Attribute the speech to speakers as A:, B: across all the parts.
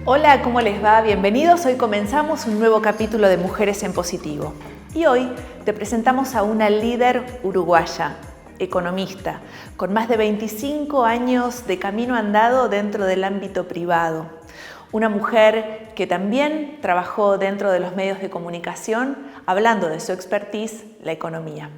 A: Hola, ¿cómo les va? Bienvenidos. Hoy comenzamos un nuevo capítulo de Mujeres en Positivo. Y hoy te presentamos a una líder uruguaya, economista, con más de 25 años de camino andado dentro del ámbito privado. Una mujer que también trabajó dentro de los medios de comunicación, hablando de su expertise, la economía.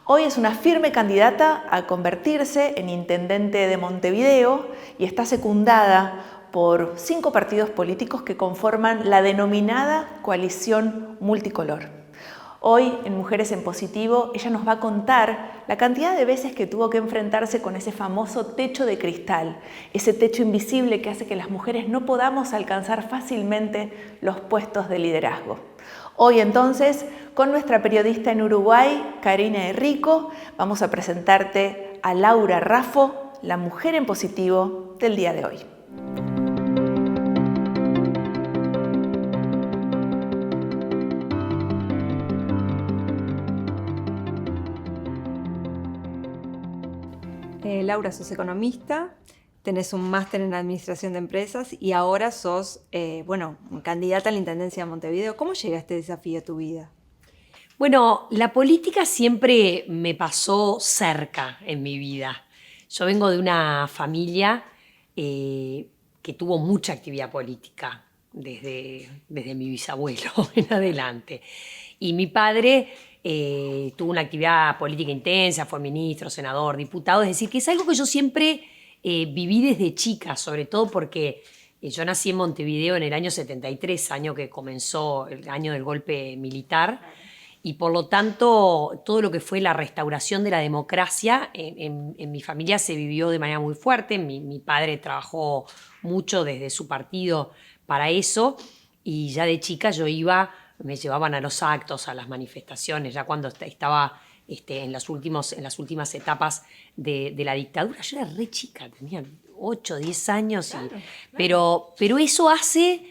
A: Hoy es una firme candidata a convertirse en intendente de Montevideo y está secundada por 5 partidos políticos que conforman la denominada coalición multicolor. Hoy, en Mujeres en Positivo, ella nos va a contar la cantidad de veces que tuvo que enfrentarse con ese famoso techo de cristal, ese techo invisible que hace que las mujeres no podamos alcanzar fácilmente los puestos de liderazgo. Hoy entonces, con nuestra periodista en Uruguay, Karina Enrico, vamos a presentarte a Laura Raffo, la mujer en positivo del día de hoy.
B: Laura, sos economista, tenés un máster en Administración de Empresas y ahora sos, candidata a la Intendencia de Montevideo. ¿Cómo llega este desafío a tu vida?
C: Bueno, la política siempre me pasó cerca en mi vida. Yo vengo de una familia que tuvo mucha actividad política desde mi bisabuelo en adelante. Y mi padre tuvo una actividad política intensa, fue ministro, senador, diputado. Es decir, que es algo que yo siempre viví desde chica, sobre todo porque yo nací en Montevideo en el año 73, año que comenzó el año del golpe militar. Y por lo tanto, todo lo que fue la restauración de la democracia en mi familia se vivió de manera muy fuerte. Mi padre trabajó mucho desde su partido para eso y ya de chica me llevaban a los actos, a las manifestaciones, ya cuando estaba en las últimas etapas de la dictadura. Yo era re chica, tenía 8, 10 años. Claro. Pero eso hace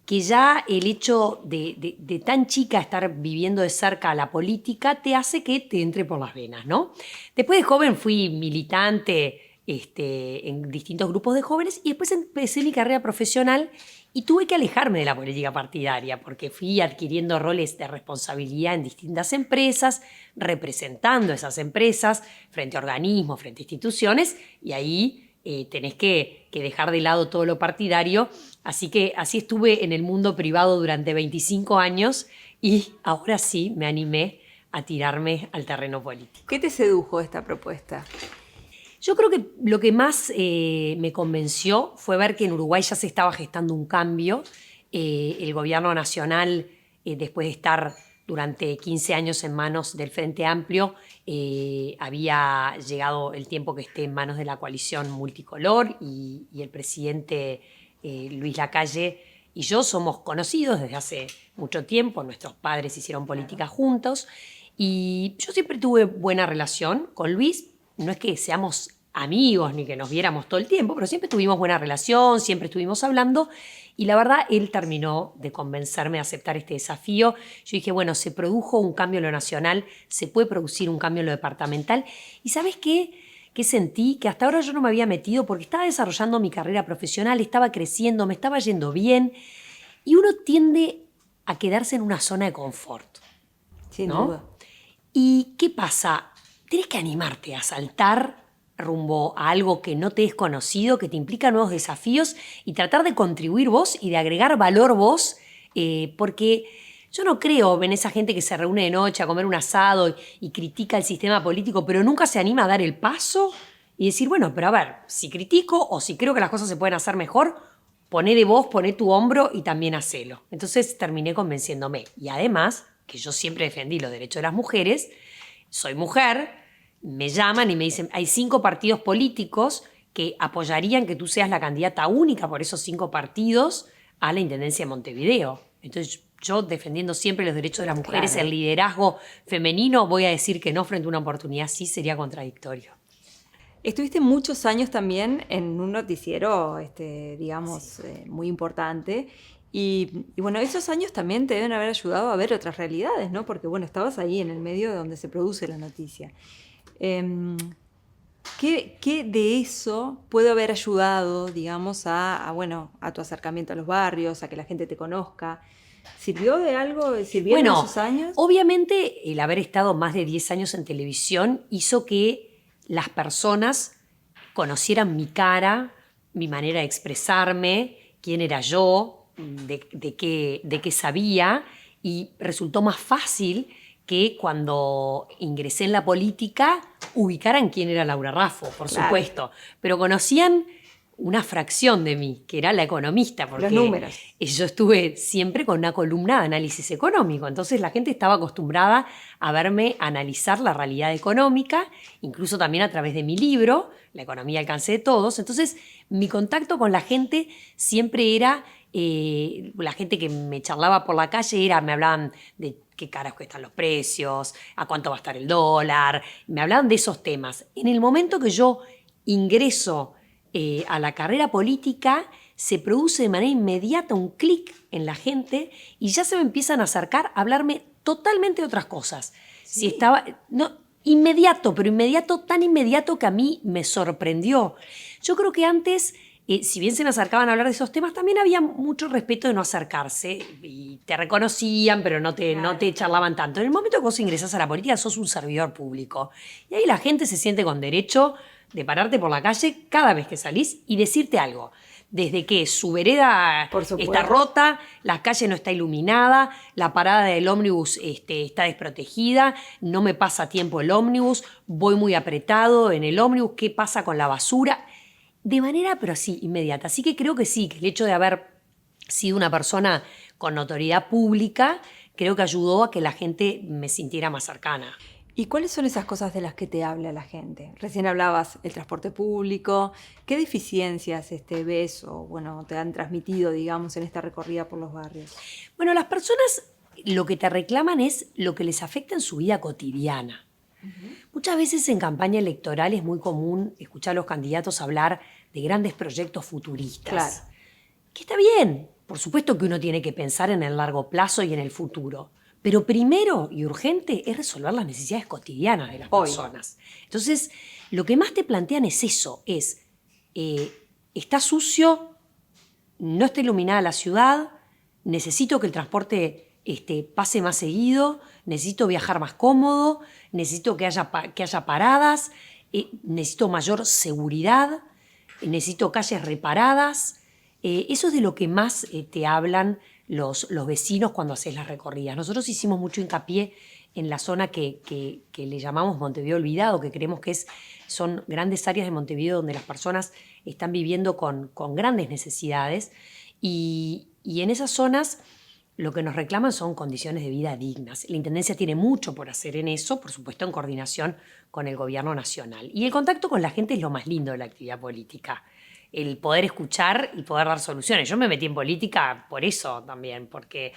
C: que ya el hecho de tan chica estar viviendo de cerca la política te hace que te entre por las venas, ¿no? Después de joven fui militante en distintos grupos de jóvenes y después empecé mi carrera profesional y tuve que alejarme de la política partidaria porque fui adquiriendo roles de responsabilidad en distintas empresas, representando esas empresas frente a organismos, frente a instituciones, y ahí tenés que dejar de lado todo lo partidario. Así estuve en el mundo privado durante 25 años y ahora sí me animé a tirarme al terreno político.
B: ¿Qué te sedujo esta propuesta?
C: Yo creo que lo que más me convenció fue ver que en Uruguay ya se estaba gestando un cambio. El gobierno nacional, después de estar durante 15 años en manos del Frente Amplio, había llegado el tiempo que esté en manos de la coalición multicolor y el presidente Luis Lacalle y yo somos conocidos desde hace mucho tiempo. Nuestros padres hicieron política juntos y yo siempre tuve buena relación con Luis. No es que seamos amigos ni que nos viéramos todo el tiempo, pero siempre tuvimos buena relación, siempre estuvimos hablando y la verdad él terminó de convencerme de aceptar este desafío. Yo dije, bueno, se produjo un cambio en lo nacional, se puede producir un cambio en lo departamental y ¿sabes qué? Que sentí que hasta ahora yo no me había metido porque estaba desarrollando mi carrera profesional, estaba creciendo, me estaba yendo bien y uno tiende a quedarse en una zona de confort.
B: Sin
C: ¿no?
B: duda.
C: ¿Y qué pasa? Tenés que animarte a saltar rumbo a algo que no te es conocido, que te implica nuevos desafíos y tratar de contribuir vos y de agregar valor vos, porque yo no creo en esa gente que se reúne de noche a comer un asado y critica el sistema político, pero nunca se anima a dar el paso y decir, bueno, pero a ver, si critico o si creo que las cosas se pueden hacer mejor, poné de vos, poné tu hombro y también hacelo. Entonces terminé convenciéndome. Y además, que yo siempre defendí los derechos de las mujeres, soy mujer, me llaman y me dicen, hay 5 partidos políticos que apoyarían que tú seas la candidata única por esos 5 partidos a la Intendencia de Montevideo. Entonces yo, defendiendo siempre los derechos de las mujeres, claro, el liderazgo femenino, voy a decir que no frente a una oportunidad así sería contradictorio.
B: Estuviste muchos años también en un noticiero, muy importante. Y bueno, esos años también te deben haber ayudado a ver otras realidades, ¿no? Porque bueno, estabas ahí en el medio de donde se produce la noticia. ¿Qué de eso puede haber ayudado, digamos, a tu acercamiento a los barrios, a que la gente te conozca? ¿Sirvió de algo? ¿Sirvieron
C: Bueno,
B: esos años?
C: obviamente el haber estado más de 10 años en televisión hizo que las personas conocieran mi cara, mi manera de expresarme, quién era yo, de qué sabía, y resultó más fácil que cuando ingresé en la política ubicaran quién era Laura Raffo, por
B: Claro.
C: supuesto, pero conocían una fracción de mí, que era la economista, porque
B: Los números.
C: yo estuve siempre con una columna de análisis económico, entonces la gente estaba acostumbrada a verme analizar la realidad económica, incluso también a través de mi libro, La economía al alcance de todos. Entonces mi contacto con la gente siempre era, la gente que me charlaba por la calle me hablaban de qué caras cuestan los precios, a cuánto va a estar el dólar, me hablaban de esos temas. En el momento que yo ingreso a la carrera política, se produce de manera inmediata un clic en la gente y ya se me empiezan a acercar a hablarme totalmente de otras cosas.
B: Sí.
C: Si estaba, no, inmediato, pero inmediato, tan inmediato que a mí me sorprendió. Yo creo que antes, si bien se me acercaban a hablar de esos temas, también había mucho respeto de no acercarse y te reconocían, pero no te charlaban tanto. En el momento que vos ingresás a la política, sos un servidor público y ahí la gente se siente con derecho de pararte por la calle cada vez que salís y decirte algo. Desde que su vereda está rota, la calle no está iluminada, la parada del ómnibus está desprotegida, no me pasa a tiempo el ómnibus, voy muy apretado en el ómnibus, ¿qué pasa con la basura? De manera, pero sí, inmediata. Así que creo que sí, que el hecho de haber sido una persona con notoriedad pública, creo que ayudó a que la gente me sintiera más cercana.
B: ¿Y cuáles son esas cosas de las que te habla la gente? Recién hablabas del transporte público. ¿Qué deficiencias ves o te han transmitido, digamos, en esta recorrida por los barrios?
C: Bueno, las personas lo que te reclaman es lo que les afecta en su vida cotidiana. Muchas veces en campaña electoral es muy común escuchar a los candidatos hablar de grandes proyectos futuristas.
B: Claro.
C: Que está bien. Por supuesto que uno tiene que pensar en el largo plazo y en el futuro. Pero primero y urgente es resolver las necesidades cotidianas de las personas. Entonces, lo que más te plantean es eso, está sucio, no está iluminada la ciudad, necesito que el transporte pase más seguido, necesito viajar más cómodo, necesito que haya paradas, necesito mayor seguridad, necesito calles reparadas. Eso es de lo que más te hablan los vecinos cuando haces las recorridas. Nosotros hicimos mucho hincapié en la zona que le llamamos Montevideo Olvidado, que creemos que son grandes áreas de Montevideo donde las personas están viviendo con grandes necesidades y en esas zonas lo que nos reclaman son condiciones de vida dignas. La Intendencia tiene mucho por hacer en eso, por supuesto en coordinación con el Gobierno Nacional. Y el contacto con la gente es lo más lindo de la actividad política. El poder escuchar y poder dar soluciones. Yo me metí en política por eso también, porque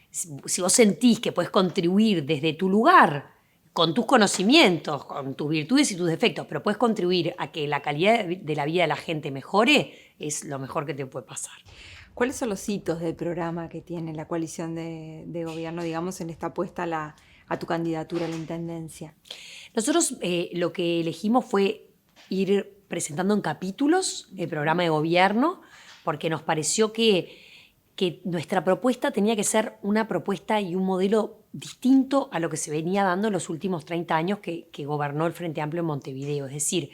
C: si vos sentís que podés contribuir desde tu lugar, con tus conocimientos, con tus virtudes y tus defectos, pero podés contribuir a que la calidad de la vida de la gente mejore, es lo mejor que te puede pasar.
B: ¿Cuáles son los hitos del programa que tiene la coalición de gobierno, digamos, en esta apuesta a tu candidatura a la Intendencia?
C: Nosotros lo que elegimos fue ir presentando en capítulos el programa de gobierno, porque nos pareció que nuestra propuesta tenía que ser una propuesta y un modelo distinto a lo que se venía dando en los últimos 30 años que gobernó el Frente Amplio en Montevideo. Es decir,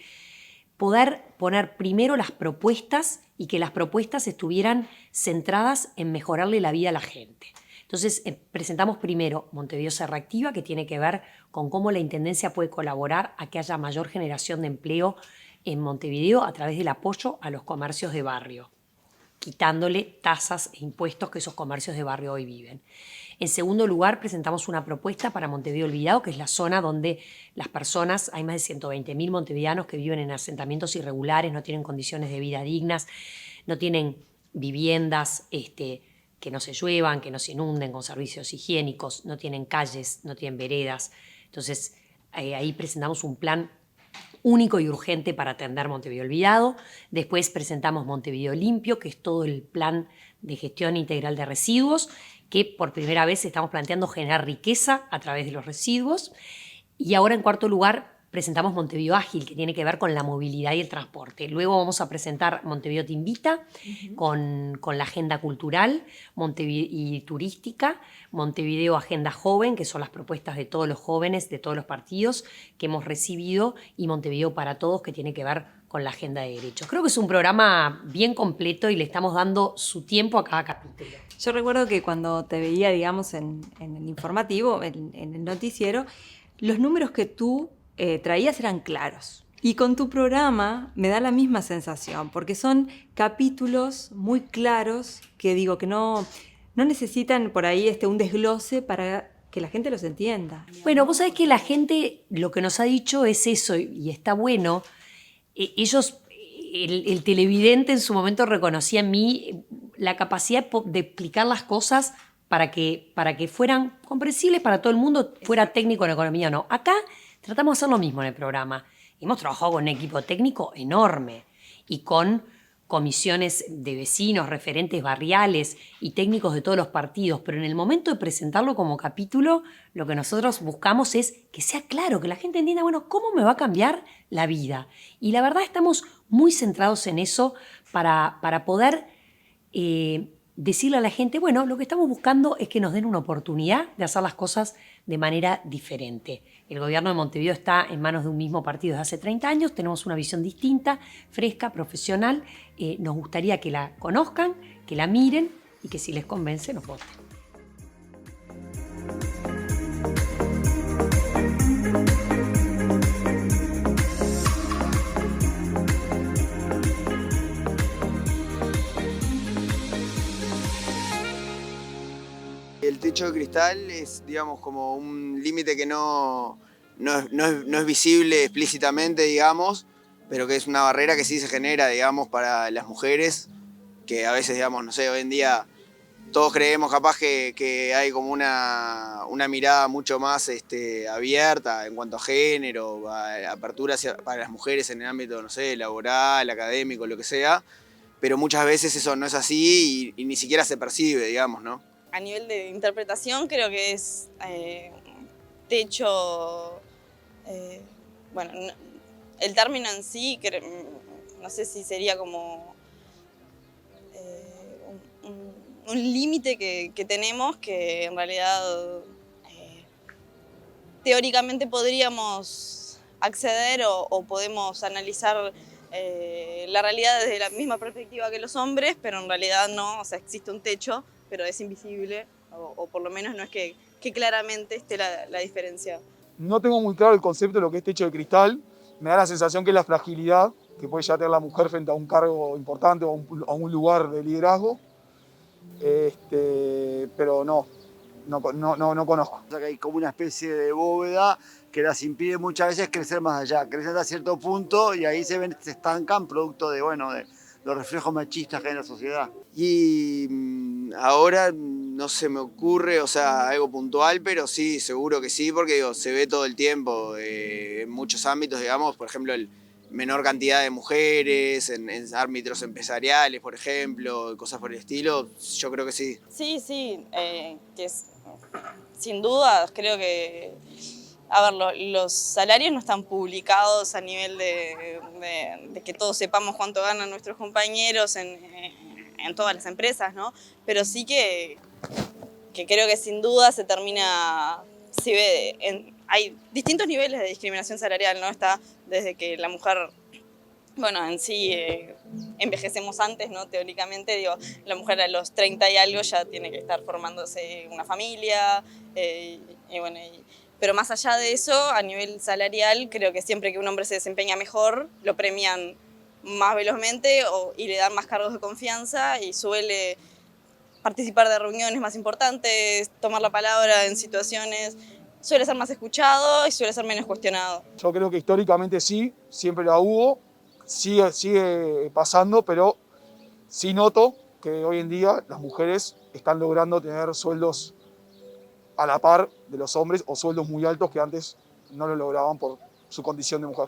C: poder poner primero las propuestas y que las propuestas estuvieran centradas en mejorarle la vida a la gente. Entonces presentamos primero Montevideo se reactiva, que tiene que ver con cómo la Intendencia puede colaborar a que haya mayor generación de empleo en Montevideo a través del apoyo a los comercios de barrio, quitándole tasas e impuestos que esos comercios de barrio hoy viven. En segundo lugar, presentamos una propuesta para Montevideo Olvidado, que es la zona donde las personas, hay más de 120.000 montevideanos que viven en asentamientos irregulares, no tienen condiciones de vida dignas, no tienen viviendas que no se lluevan, que no se inunden con servicios higiénicos, no tienen calles, no tienen veredas. Entonces, ahí presentamos un plan único y urgente para atender Montevideo Olvidado. Después presentamos Montevideo Limpio, que es todo el plan de gestión integral de residuos, que por primera vez estamos planteando generar riqueza a través de los residuos. Y ahora, en cuarto lugar, presentamos Montevideo Ágil, que tiene que ver con la movilidad y el transporte. Luego vamos a presentar Montevideo Te Invita, con la agenda cultural y turística, Montevideo Agenda Joven, que son las propuestas de todos los jóvenes, de todos los partidos que hemos recibido, y Montevideo para Todos, que tiene que ver con la agenda de derechos. Creo que es un programa bien completo y le estamos dando su tiempo a cada capítulo.
B: Yo recuerdo que cuando te veía, digamos, en el informativo, en el noticiero, los números que tú traías eran claros. Y con tu programa me da la misma sensación, porque son capítulos muy claros que digo que no necesitan por ahí un desglose para que la gente los entienda.
C: Bueno, vos sabés que la gente lo que nos ha dicho es eso, y está bueno. Ellos, el televidente en su momento reconocía en mí la capacidad de explicar las cosas para que fueran comprensibles para todo el mundo, fuera técnico en economía o no. Acá tratamos de hacer lo mismo en el programa. Hemos trabajado con un equipo técnico enorme y con comisiones de vecinos, referentes barriales y técnicos de todos los partidos, pero en el momento de presentarlo como capítulo, lo que nosotros buscamos es que sea claro, que la gente entienda, bueno, ¿cómo me va a cambiar la vida? Y la verdad estamos muy centrados en eso para poder decirle a la gente, bueno, lo que estamos buscando es que nos den una oportunidad de hacer las cosas de manera diferente. El gobierno de Montevideo está en manos de un mismo partido desde hace 30 años, tenemos una visión distinta, fresca, profesional. Nos gustaría que la conozcan, que la miren y que si les convence nos voten.
D: El techo de cristal es, digamos, como un límite que no es visible explícitamente, digamos, pero que es una barrera que sí se genera, digamos, para las mujeres, que a veces, digamos, no sé, hoy en día todos creemos capaz que hay como una mirada mucho más abierta en cuanto a género, a apertura para las mujeres en el ámbito, no sé, laboral, académico, lo que sea, pero muchas veces eso no es así y ni siquiera se percibe, digamos, ¿no?
E: A nivel de interpretación creo que es techo, bueno, el término en sí, no sé si sería como un límite que tenemos que en realidad teóricamente podríamos acceder o podemos analizar la realidad desde la misma perspectiva que los hombres, pero en realidad no, o sea, existe un techo, pero es invisible, o por lo menos no es que claramente esté la diferencia.
F: No tengo muy claro el concepto de lo que es techo de cristal. Me da la sensación que es la fragilidad que puede ya tener la mujer frente a un cargo importante o a un lugar de liderazgo. Pero no conozco.
G: O sea, que hay como una especie de bóveda que las impide muchas veces crecer más allá. Crecen a cierto punto y ahí se estancan producto de los reflejos machistas que hay en la sociedad.
D: Y ahora no se me ocurre, o sea, algo puntual, pero sí, seguro que sí, porque digo, se ve todo el tiempo en muchos ámbitos, digamos, por ejemplo, menor cantidad de mujeres en ámbitos empresariales, por ejemplo, cosas por el estilo, yo creo que sí.
E: Sí, que sin duda creo que, a ver, los salarios no están publicados a nivel de que todos sepamos cuánto ganan nuestros compañeros en todas las empresas, ¿no? Pero sí que creo que sin duda se ve, hay distintos niveles de discriminación salarial, ¿no? Está desde que la mujer, bueno, en sí envejecemos antes, ¿no? Teóricamente, digo, la mujer a los 30 y algo ya tiene que estar formándose una familia, pero más allá de eso, a nivel salarial, creo que siempre que un hombre se desempeña mejor, lo premian más velozmente y le dan más cargos de confianza y suele participar de reuniones más importantes, tomar la palabra en situaciones, suele ser más escuchado y suele ser menos cuestionado.
F: Yo creo que históricamente sí, siempre la hubo, sigue pasando, pero sí noto que hoy en día las mujeres están logrando tener sueldos a la par de los hombres o sueldos muy altos que antes no lo lograban por su condición de mujer.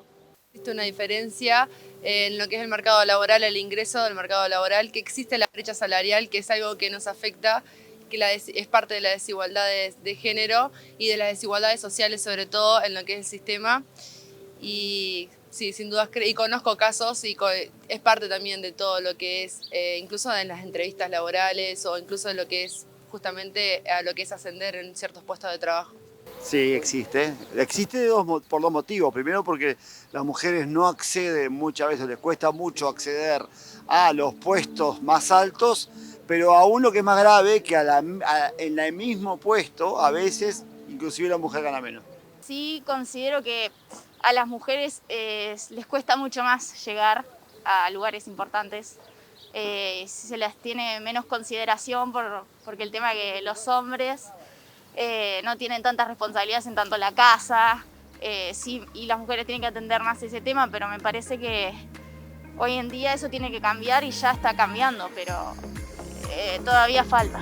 H: Existe una diferencia en lo que es el mercado laboral, el ingreso del mercado laboral, que existe la brecha salarial, que es algo que nos afecta, que es parte de la desigualdad de género y de las desigualdades sociales, sobre todo en lo que es el sistema. Y sí, sin dudas, y conozco casos y es parte también de todo lo que es, incluso en las entrevistas laborales o incluso en lo que es justamente a lo que es ascender en ciertos puestos de trabajo.
G: Sí, existe. Existe por dos motivos. Primero porque las mujeres no acceden muchas veces, les cuesta mucho acceder a los puestos más altos, pero aún lo que es más grave, que en el mismo puesto a veces inclusive la mujer gana menos.
I: Sí, considero que a las mujeres les cuesta mucho más llegar a lugares importantes. Se las tiene menos consideración porque el tema que los hombres no tienen tantas responsabilidades en tanto la casa, sí, y las mujeres tienen que atender más ese tema, pero me parece que hoy en día eso tiene que cambiar y ya está cambiando, pero todavía falta.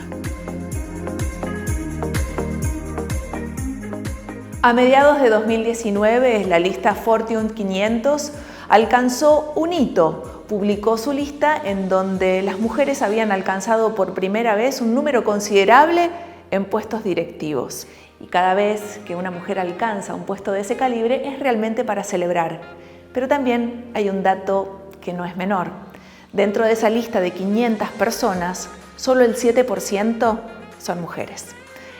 A: A mediados de 2019, la lista Fortune 500 alcanzó un hito. Publicó su lista en donde las mujeres habían alcanzado por primera vez un número considerable en puestos directivos. Y cada vez que una mujer alcanza un puesto de ese calibre es realmente para celebrar. Pero también hay un dato que no es menor. Dentro de esa lista de 500 personas, solo el 7% son mujeres.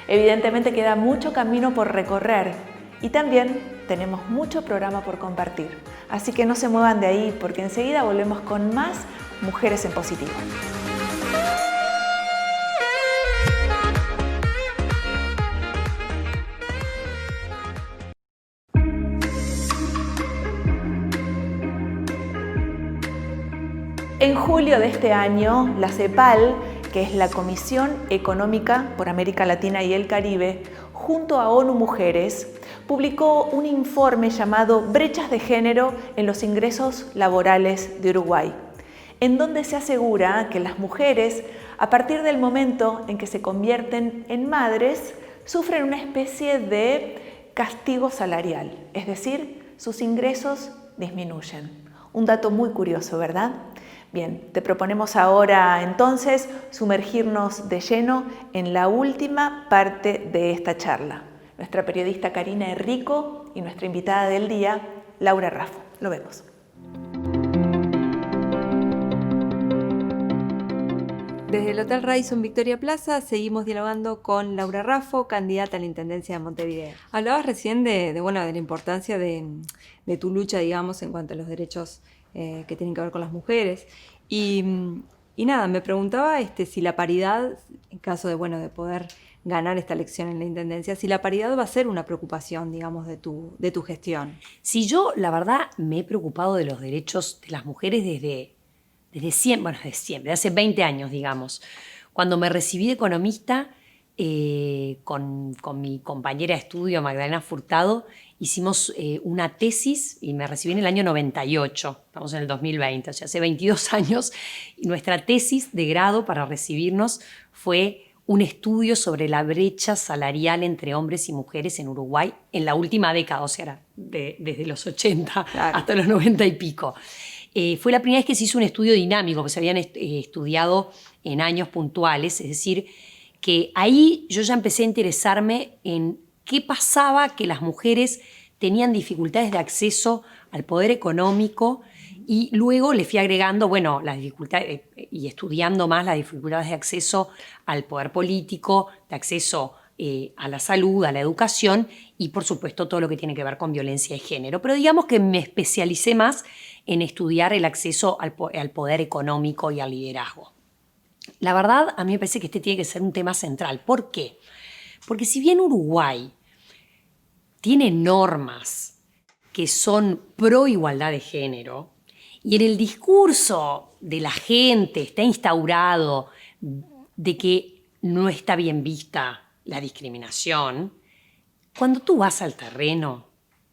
A: Evidentemente queda mucho camino por recorrer y también tenemos mucho programa por compartir. Así que no se muevan de ahí porque enseguida volvemos con más Mujeres en Positivo. En julio de este año, la CEPAL, que es la Comisión Económica por América Latina y el Caribe, junto a ONU Mujeres, publicó un informe llamado Brechas de Género en los ingresos laborales de Uruguay, en donde se asegura que las mujeres, a partir del momento en que se convierten en madres, sufren una especie de castigo salarial, es decir, sus ingresos disminuyen. Un dato muy curioso, ¿verdad? Bien, te proponemos ahora entonces sumergirnos de lleno en la última parte de esta charla. Nuestra periodista Karina Enrico y nuestra invitada del día, Laura Raffo. Lo vemos.
B: Desde el Hotel Radisson Victoria Plaza seguimos dialogando con Laura Raffo, candidata a la Intendencia de Montevideo. Hablabas recién de la importancia de tu lucha, digamos, en cuanto a los derechos que tienen que ver con las mujeres. Y nada, me preguntaba si la paridad, en caso de poder ganar esta elección en la Intendencia, si la paridad va a ser una preocupación, digamos, de tu gestión.
C: Si yo, la verdad, me he preocupado de los derechos de las mujeres desde siempre, desde hace 20 años, digamos. Cuando me recibí de economista, con mi compañera de estudio, Magdalena Furtado, hicimos una tesis y me recibí en el año 98, estamos en el 2020, o sea, hace 22 años, y nuestra tesis de grado para recibirnos fue un estudio sobre la brecha salarial entre hombres y mujeres en Uruguay en la última década, o sea, desde los 80 hasta los 90 y pico. Fue la primera vez que se hizo un estudio dinámico, que se habían estudiado en años puntuales, es decir, que ahí yo ya empecé a interesarme en qué pasaba que las mujeres tenían dificultades de acceso al poder económico y luego le fui agregando, las dificultades y estudiando más las dificultades de acceso al poder político, de acceso a la salud, a la educación y por supuesto todo lo que tiene que ver con violencia de género. Pero digamos que me especialicé más en estudiar el acceso al poder económico y al liderazgo. La verdad, a mí me parece que este tiene que ser un tema central. ¿Por qué? Porque si bien Uruguay tiene normas que son pro igualdad de género y en el discurso de la gente está instaurado de que no está bien vista la discriminación, cuando tú vas al terreno,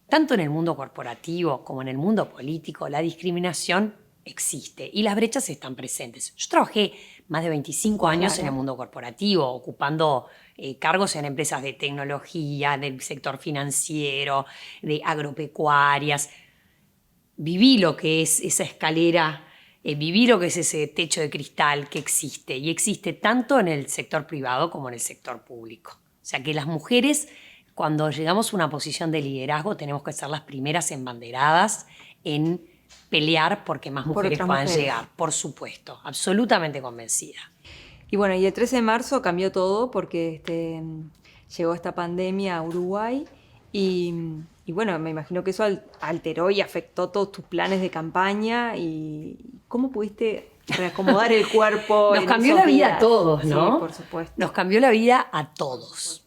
C: tanto en el mundo corporativo como en el mundo político, la discriminación existe y las brechas están presentes. Yo trabajé más de 25 años en el mundo corporativo, ocupando cargos en empresas de tecnología, del sector financiero, de agropecuarias. Viví lo que es esa escalera, viví lo que es ese techo de cristal que existe y existe tanto en el sector privado como en el sector público. O sea que las mujeres cuando llegamos a una posición de liderazgo tenemos que ser las primeras embanderadas en pelear porque más mujeres
B: otras
C: puedan
B: mujeres.
C: llegar, por supuesto, absolutamente convencida.
B: Y bueno, y el 13 de marzo cambió todo porque llegó esta pandemia a Uruguay y bueno, me imagino que eso alteró y afectó todos tus planes de campaña. ¿Y cómo pudiste reacomodar el cuerpo?
C: Nos
B: en
C: cambió
B: esos
C: la vida
B: días?
C: a todos, ¿no?
B: Sí, por supuesto.
C: Nos cambió la vida a todos.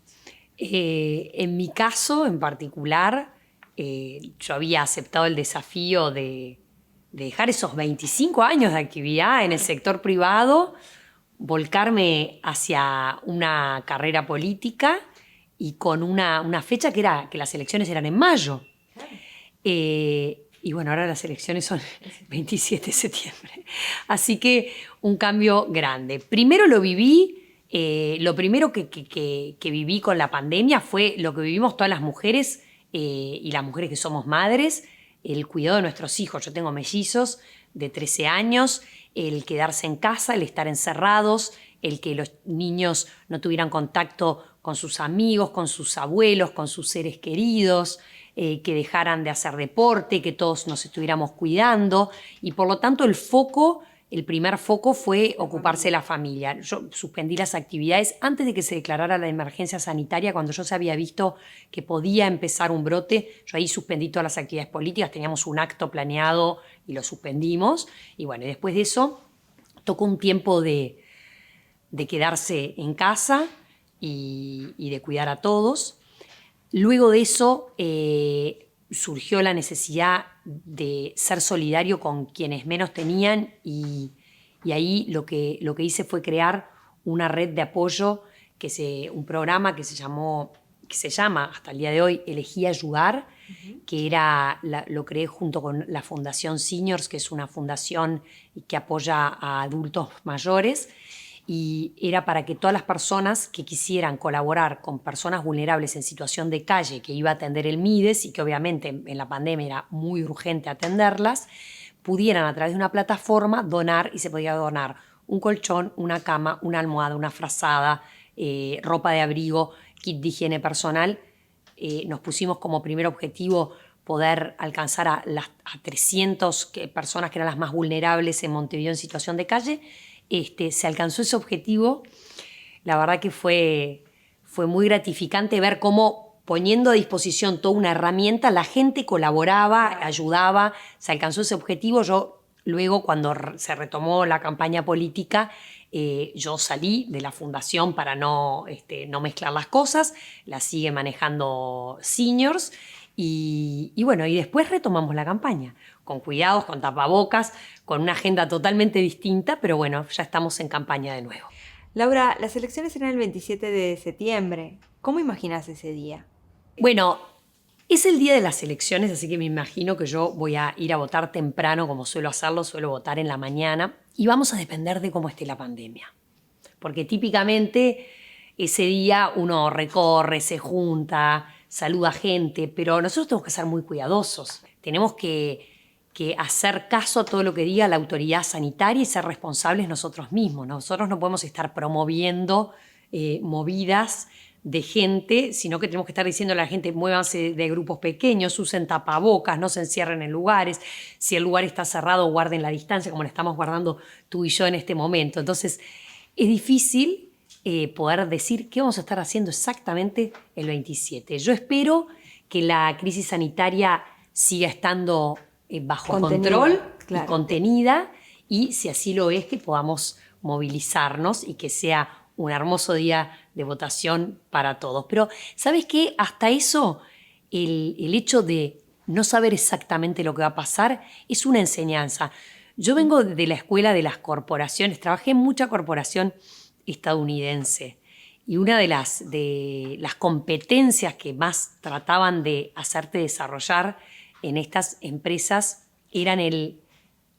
C: En mi caso en particular, yo había aceptado el desafío de dejar esos 25 años de actividad en el sector privado, volcarme hacia una carrera política y con una fecha que era que las elecciones eran en mayo. Y bueno, ahora las elecciones son el 27 de septiembre. Así que un cambio grande. Primero lo viví, lo primero que viví con la pandemia fue lo que vivimos todas las mujeres y las mujeres que somos madres, el cuidado de nuestros hijos. Yo tengo mellizos de 13 años, el quedarse en casa, el estar encerrados, el que los niños no tuvieran contacto con sus amigos, con sus abuelos, con sus seres queridos, que dejaran de hacer deporte, que todos nos estuviéramos cuidando. Y por lo tanto el primer foco fue ocuparse de la familia. Yo suspendí las actividades antes de que se declarara la emergencia sanitaria, cuando yo se había visto que podía empezar un brote. Yo ahí suspendí todas las actividades políticas, teníamos un acto planeado y lo suspendimos. Y bueno, y después de eso tocó un tiempo de quedarse en casa y de cuidar a todos. Luego de eso surgió la necesidad de ser solidario con quienes menos tenían y ahí lo que hice fue crear una red de apoyo, un programa que se llama hasta el día de hoy Elegí Ayudar, que lo creé junto con la Fundación Seniors, que es una fundación que apoya a adultos mayores, y era para que todas las personas que quisieran colaborar con personas vulnerables en situación de calle, que iba a atender el MIDES y que obviamente en la pandemia era muy urgente atenderlas, pudieran a través de una plataforma donar, y se podía donar un colchón, una cama, una almohada, una frazada, ropa de abrigo, kit de higiene personal. Nos pusimos como primer objetivo poder alcanzar a 300 personas que eran las más vulnerables en Montevideo en situación de calle. Se alcanzó ese objetivo. La verdad que fue muy gratificante ver cómo, poniendo a disposición toda una herramienta, la gente colaboraba, ayudaba, se alcanzó ese objetivo. Yo luego, cuando se retomó la campaña política, yo salí de la fundación para no mezclar las cosas, la sigue manejando Seniors. Y bueno, y después retomamos la campaña, con cuidados, con tapabocas, con una agenda totalmente distinta, pero bueno, ya estamos en campaña de nuevo.
B: Laura, las elecciones serán el 27 de septiembre. ¿Cómo imaginas ese día?
C: Bueno, es el día de las elecciones, así que me imagino que yo voy a ir a votar temprano, como suelo hacerlo, suelo votar en la mañana, y vamos a depender de cómo esté la pandemia. Porque típicamente ese día uno recorre, se junta, saluda gente, pero nosotros tenemos que ser muy cuidadosos. Tenemos que hacer caso a todo lo que diga la autoridad sanitaria y ser responsables nosotros mismos. Nosotros no podemos estar promoviendo movidas de gente, sino que tenemos que estar diciendo a la gente: muévanse de grupos pequeños, usen tapabocas, no se encierren en lugares. Si el lugar está cerrado, guarden la distancia, como la estamos guardando tú y yo en este momento. Entonces, es difícil poder decir qué vamos a estar haciendo exactamente el 27. Yo espero que la crisis sanitaria siga estando bajo control, claro, y contenida, y si así lo es, que podamos movilizarnos y que sea un hermoso día de votación para todos. Pero, ¿sabes qué? Hasta eso, el hecho de no saber exactamente lo que va a pasar es una enseñanza. Yo vengo de la escuela de las corporaciones, trabajé en mucha corporación estadounidense, y una de las competencias que más trataban de hacerte desarrollar en estas empresas eran el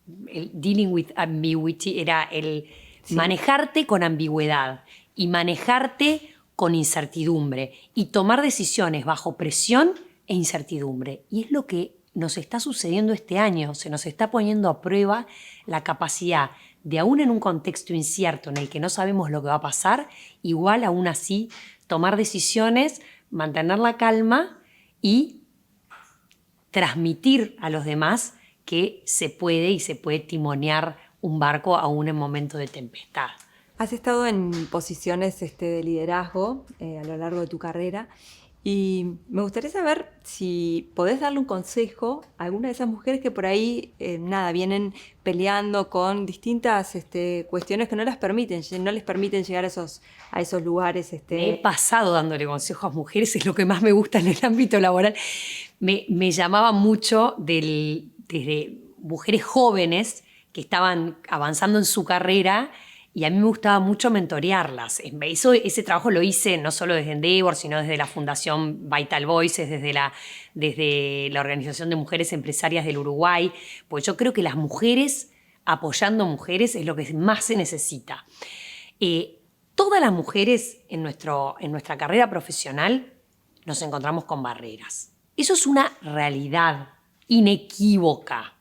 C: dealing with ambiguity, era el manejarte con ambigüedad y manejarte con incertidumbre y tomar decisiones bajo presión e incertidumbre. Y es lo que nos está sucediendo este año. Se nos está poniendo a prueba la capacidad de, aún en un contexto incierto en el que no sabemos lo que va a pasar, igual aún así tomar decisiones mantener la calma y transmitir a los demás que se puede timonear un barco aún en momentos de tempestad.
B: Has estado en posiciones de liderazgo a lo largo de tu carrera y me gustaría saber si podés darle un consejo a alguna de esas mujeres que por ahí vienen peleando con distintas cuestiones que no les permiten llegar a esos lugares.
C: Me he pasado dándole consejos a mujeres, es lo que más me gusta en el ámbito laboral. Me llamaba mucho desde mujeres jóvenes que estaban avanzando en su carrera y a mí me gustaba mucho mentorearlas. Ese trabajo lo hice no solo desde Endeavor, sino desde la Fundación Vital Voices, desde la Organización de Mujeres Empresarias del Uruguay, porque yo creo que las mujeres apoyando mujeres es lo que más se necesita. Todas las mujeres en nuestra carrera profesional nos encontramos con barreras. Eso es una realidad inequívoca.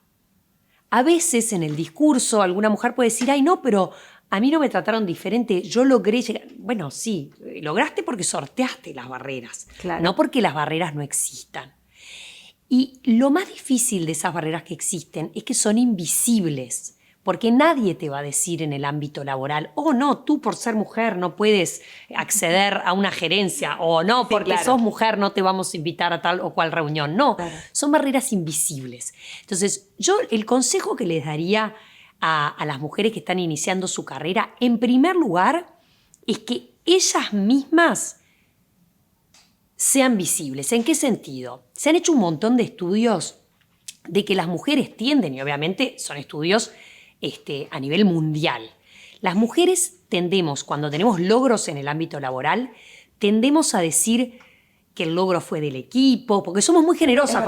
C: A veces en el discurso alguna mujer puede decir, ay no, pero a mí no me trataron diferente, yo logré llegar. Bueno, sí, lograste porque sorteaste las barreras,
B: claro.
C: No porque las barreras no existan. Y lo más difícil de esas barreras que existen es que son invisibles, porque nadie te va a decir en el ámbito laboral, oh no, tú por ser mujer no puedes acceder a una gerencia, o no, porque
B: claro.
C: sos mujer no te vamos a invitar a tal o cual reunión. No,
B: claro.
C: Son barreras invisibles. Entonces, yo el consejo que les daría a las mujeres que están iniciando su carrera, en primer lugar, es que ellas mismas sean visibles. ¿En qué sentido? Se han hecho un montón de estudios de que las mujeres tienden, y obviamente son estudios a nivel mundial. Las mujeres tendemos, cuando tenemos logros en el ámbito laboral, tendemos a decir que el logro fue del equipo, porque somos muy generosas,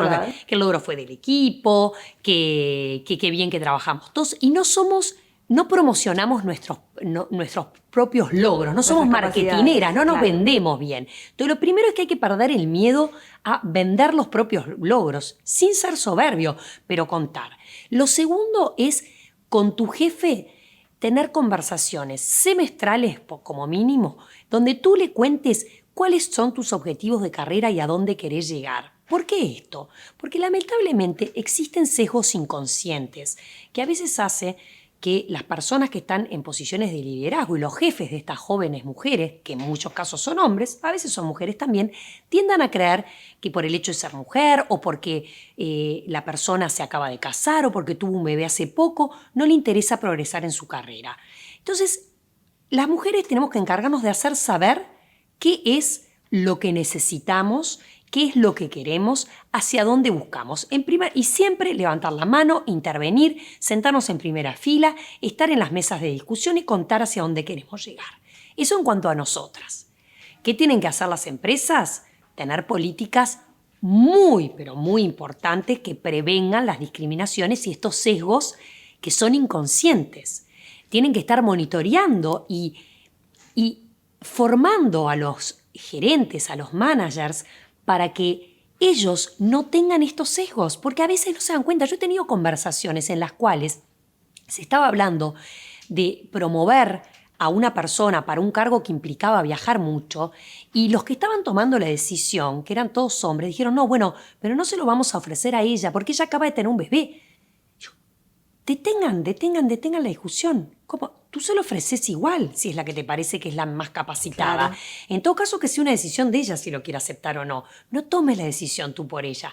C: que el logro fue del equipo, que bien que trabajamos todos, y no promocionamos nuestros propios logros, no somos marketineras, no nos vendemos bien. Entonces, lo primero es que hay que perder el miedo a vender los propios logros, sin ser soberbio, pero contar. Lo segundo es, con tu jefe, tener conversaciones semestrales, como mínimo, donde tú le cuentes cuáles son tus objetivos de carrera y a dónde querés llegar. ¿Por qué esto? Porque lamentablemente existen sesgos inconscientes que a veces hace que las personas que están en posiciones de liderazgo y los jefes de estas jóvenes mujeres, que en muchos casos son hombres, a veces son mujeres también, tiendan a creer que por el hecho de ser mujer o porque la persona se acaba de casar o porque tuvo un bebé hace poco, no le interesa progresar en su carrera. Entonces, las mujeres tenemos que encargarnos de hacer saber qué es lo que necesitamos, qué es lo que queremos, hacia dónde buscamos. Y siempre levantar la mano, intervenir, sentarnos en primera fila, estar en las mesas de discusión y contar hacia dónde queremos llegar. Eso en cuanto a nosotras. ¿Qué tienen que hacer las empresas? Tener políticas muy, pero muy importantes que prevengan las discriminaciones y estos sesgos que son inconscientes. Tienen que estar monitoreando y formando a los gerentes, a los managers, para que ellos no tengan estos sesgos, porque a veces no se dan cuenta. Yo he tenido conversaciones en las cuales se estaba hablando de promover a una persona para un cargo que implicaba viajar mucho y los que estaban tomando la decisión, que eran todos hombres, dijeron, no, bueno, pero no se lo vamos a ofrecer a ella porque ella acaba de tener un bebé. Detengan la discusión. ¿Cómo? Tú se lo ofreces igual, si es la que te parece que es la más capacitada. Claro. En todo caso, que sea una decisión de ella si lo quiere aceptar o no. No tomes la decisión tú por ella.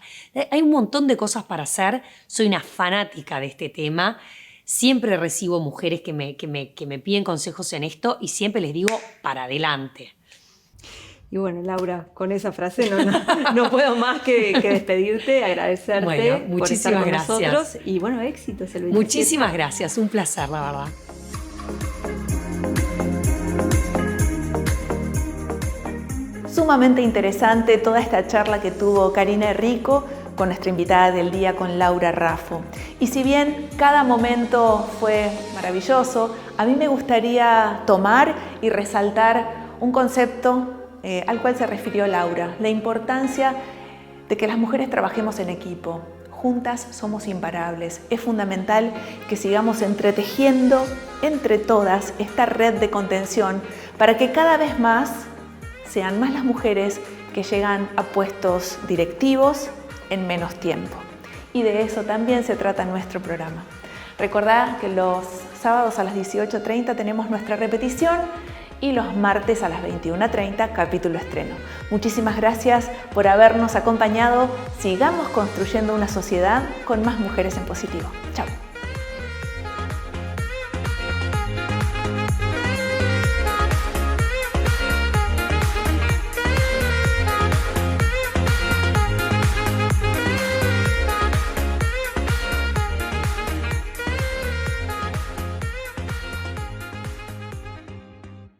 C: Hay un montón de cosas para hacer. Soy una fanática de este tema. Siempre recibo mujeres que me piden consejos en esto y siempre les digo, para adelante.
B: Y bueno, Laura, con esa frase no puedo más que despedirte, agradecerte por estar con nosotros. Y bueno, éxitos el 27.
C: Muchísimas gracias, un placer, la verdad. Sumamente interesante toda esta charla que tuvo Karina Rico con nuestra invitada del día, con Laura Raffo. Y si bien cada momento fue maravilloso, a mí me gustaría tomar y resaltar un concepto al cual se refirió Laura, la importancia de que las mujeres trabajemos en equipo. Juntas somos imparables. Es fundamental que sigamos entretejiendo entre todas esta red de contención para que cada vez más sean más las mujeres
A: que llegan a puestos directivos en menos tiempo. Y de eso también se trata nuestro programa. Recordá que los sábados a las 18:30 tenemos nuestra repetición y los martes a las 21:30 capítulo estreno. Muchísimas gracias por habernos acompañado. Sigamos construyendo una sociedad con más mujeres en positivo. Chao.